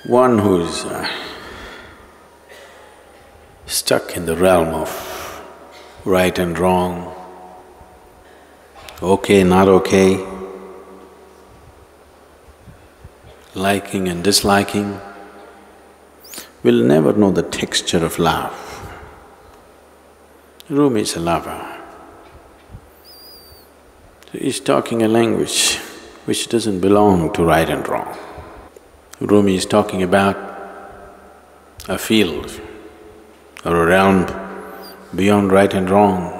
One who's stuck in the realm of right and wrong, okay, not okay, liking and disliking, will never know the texture of love. Rumi is a lover. So he's talking a language which doesn't belong to right and wrong. Rumi is talking about a field or a realm beyond right and wrong,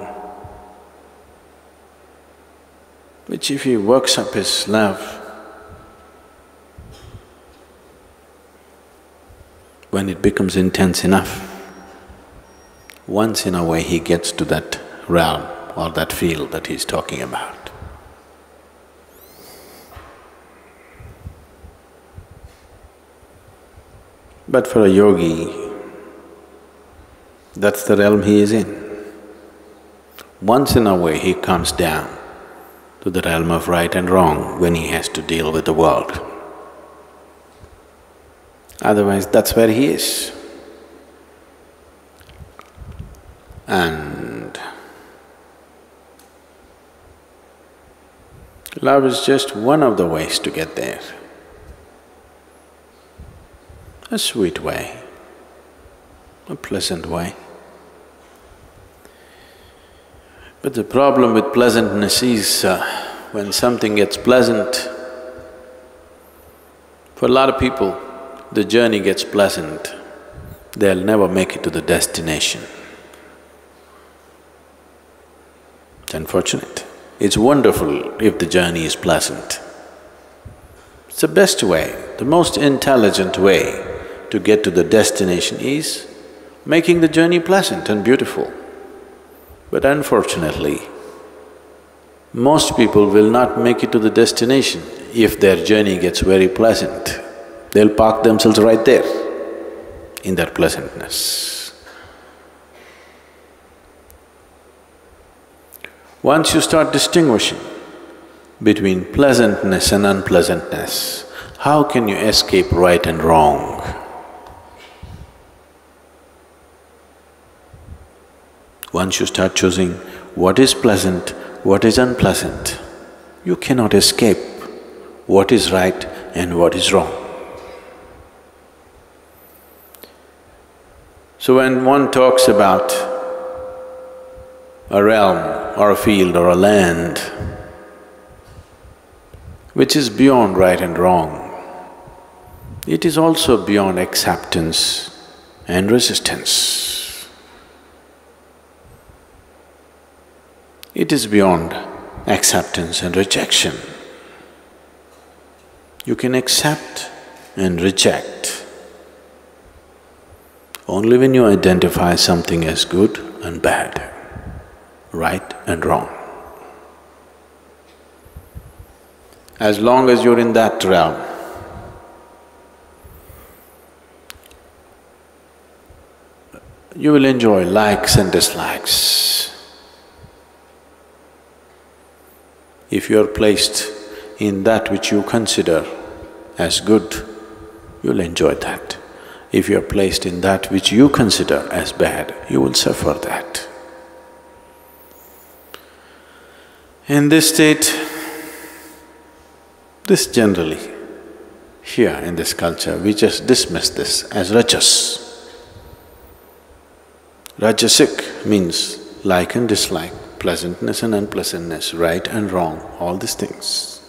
which if he works up his love, when it becomes intense enough, once in a way he gets to that realm or that field that he's talking about. But for a yogi, that's the realm he is in. Once in a way he comes down to the realm of right and wrong when he has to deal with the world. Otherwise, that's where he is. And love is just one of the ways to get there. A sweet way, a pleasant way. But the problem with pleasantness is when something gets pleasant, for a lot of people, the journey gets pleasant, they'll never make it to the destination. It's unfortunate. It's wonderful if the journey is pleasant. It's the best way, the most intelligent way to get to the destination is making the journey pleasant and beautiful. But unfortunately, most people will not make it to the destination if their journey gets very pleasant. They'll park themselves right there in their pleasantness. Once you start distinguishing between pleasantness and unpleasantness, how can you escape right and wrong? Once you start choosing what is pleasant, what is unpleasant, you cannot escape what is right and what is wrong. So when one talks about a realm or a field or a land which is beyond right and wrong, it is also beyond acceptance and resistance. It is beyond acceptance and rejection. You can accept and reject only when you identify something as good and bad, right and wrong. As long as you're in that realm, you will enjoy likes and dislikes. If you are placed in that which you consider as good, you'll enjoy that. If you are placed in that which you consider as bad, you will suffer that. In this state, this generally, here in this culture, we just dismiss this as rajas. Rajasic means like and dislike, pleasantness and unpleasantness, right and wrong, all these things.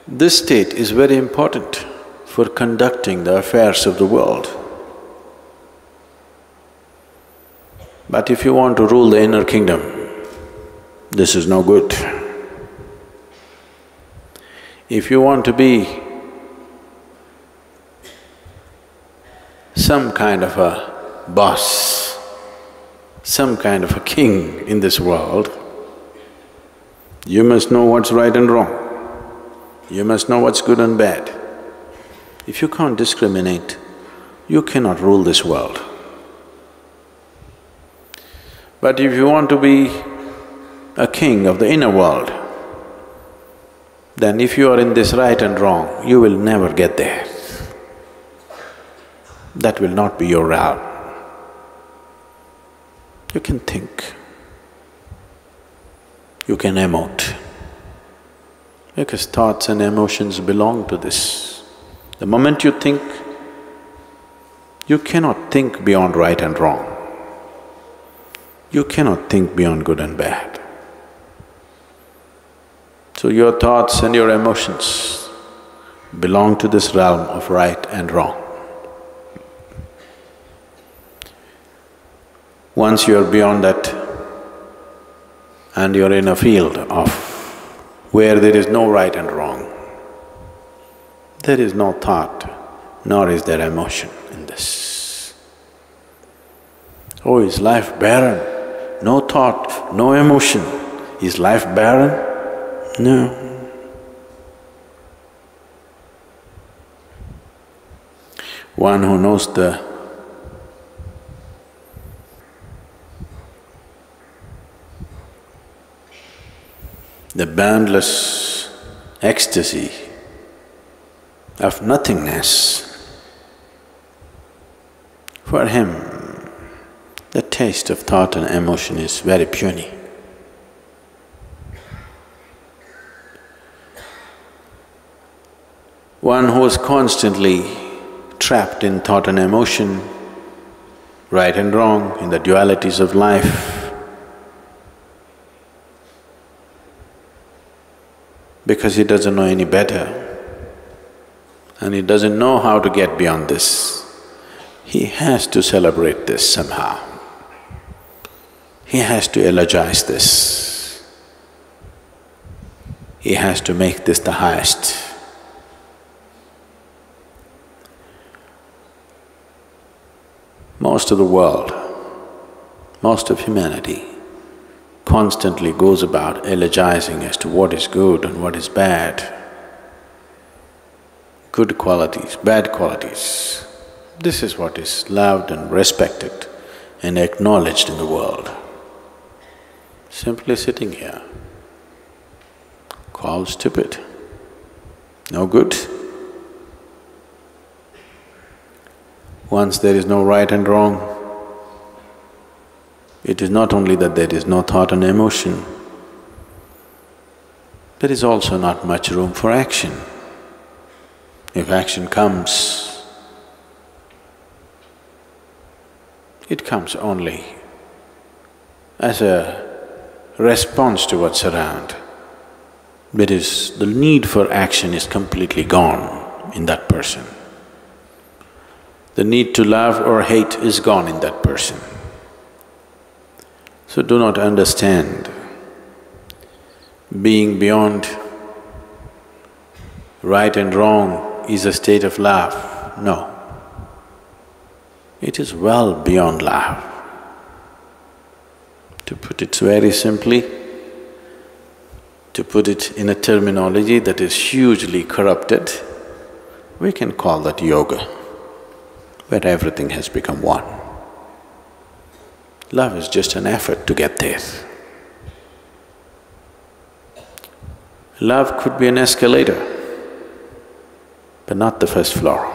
This state is very important for conducting the affairs of the world. But if you want to rule the inner kingdom, this is no good. If you want to be some kind of a boss, some kind of a king in this world, you must know what's right and wrong. You must know what's good and bad. If you can't discriminate, you cannot rule this world. But if you want to be a king of the inner world, then if you are in this right and wrong, you will never get there. that will not be your realm. You can think, you can emote, because thoughts and emotions belong to this. The moment you think, you cannot think beyond right and wrong. You cannot think beyond good and bad. So your thoughts and your emotions belong to this realm of right and wrong. Once you are beyond that and you're in a field of where there is no right and wrong, there is no thought, nor is there emotion in this. Oh, is life barren? No thought, no emotion. Is life barren? No. One who knows the boundless ecstasy of nothingness, for him the taste of thought and emotion is very puny. One who is constantly trapped in thought and emotion, right and wrong, in the dualities of life, because he doesn't know any better and he doesn't know how to get beyond this, he has to celebrate this somehow. He has to eulogize this. He has to make this the highest. Most of the world, most of humanity constantly goes about eulogizing as to what is good and what is bad, good qualities, bad qualities. This is what is loved and respected and acknowledged in the world. Simply sitting here, called stupid, no good. Once there is no right and wrong, it is not only that there is no thought and emotion, there is also not much room for action. If action comes, it comes only as a response to what's around. That is, the need for action is completely gone in that person. The need to love or hate is gone in that person. So do not understand being beyond right and wrong is a state of love. No. It is well beyond love. To put it very simply, to put it in a terminology that is hugely corrupted, we can call that yoga, where everything has become one. Love is just an effort to get there. Love could be an escalator, but not the first floor.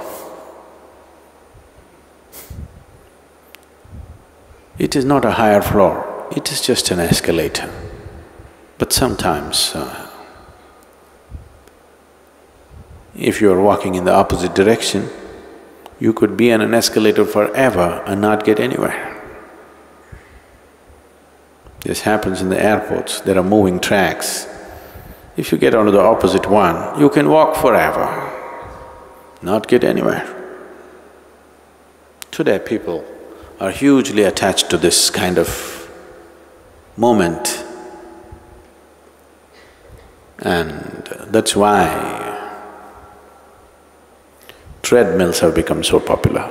It is not a higher floor, it is just an escalator. But sometimes, if you are walking in the opposite direction, you could be on an escalator forever and not get anywhere. This happens in the airports, there are moving tracks. If you get onto the opposite one, you can walk forever, not get anywhere. Today people are hugely attached to this kind of moment, and that's why treadmills have become so popular.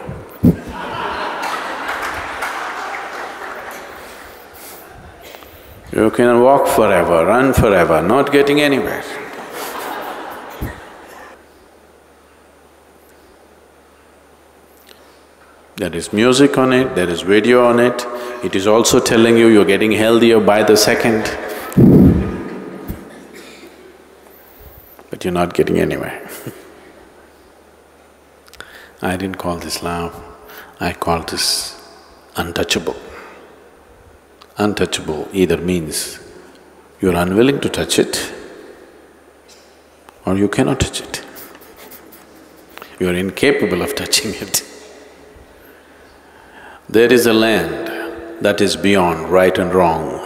You can walk forever, run forever, not getting anywhere. There is music on it, there is video on it, it is also telling you you're getting healthier by the second, but you're not getting anywhere. I didn't call this love, I call this untouchable. Untouchable either means you're unwilling to touch it or you cannot touch it. You're incapable of touching it. There is a land that is beyond right and wrong.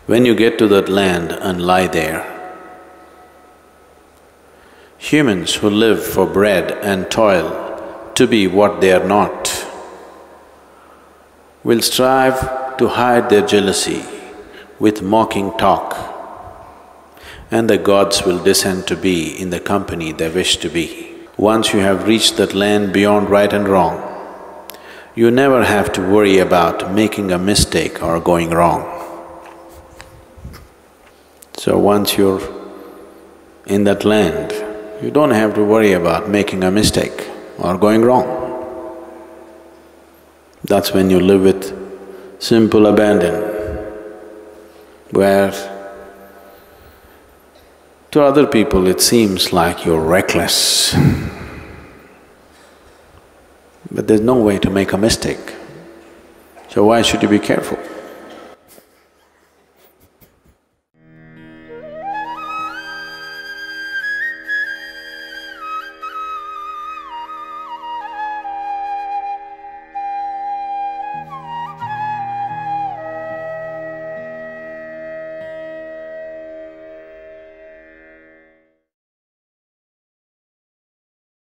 When you get to that land and lie there, humans who live for bread and toil to be what they are not will strive to hide their jealousy with mocking talk, and the gods will descend to be in the company they wish to be. Once you have reached that land beyond right and wrong, you never have to worry about making a mistake or going wrong. So once you're in that land, you don't have to worry about making a mistake or going wrong. That's when you live with simple abandon, where to other people it seems like you're reckless. But there's no way to make a mistake, so why should you be careful?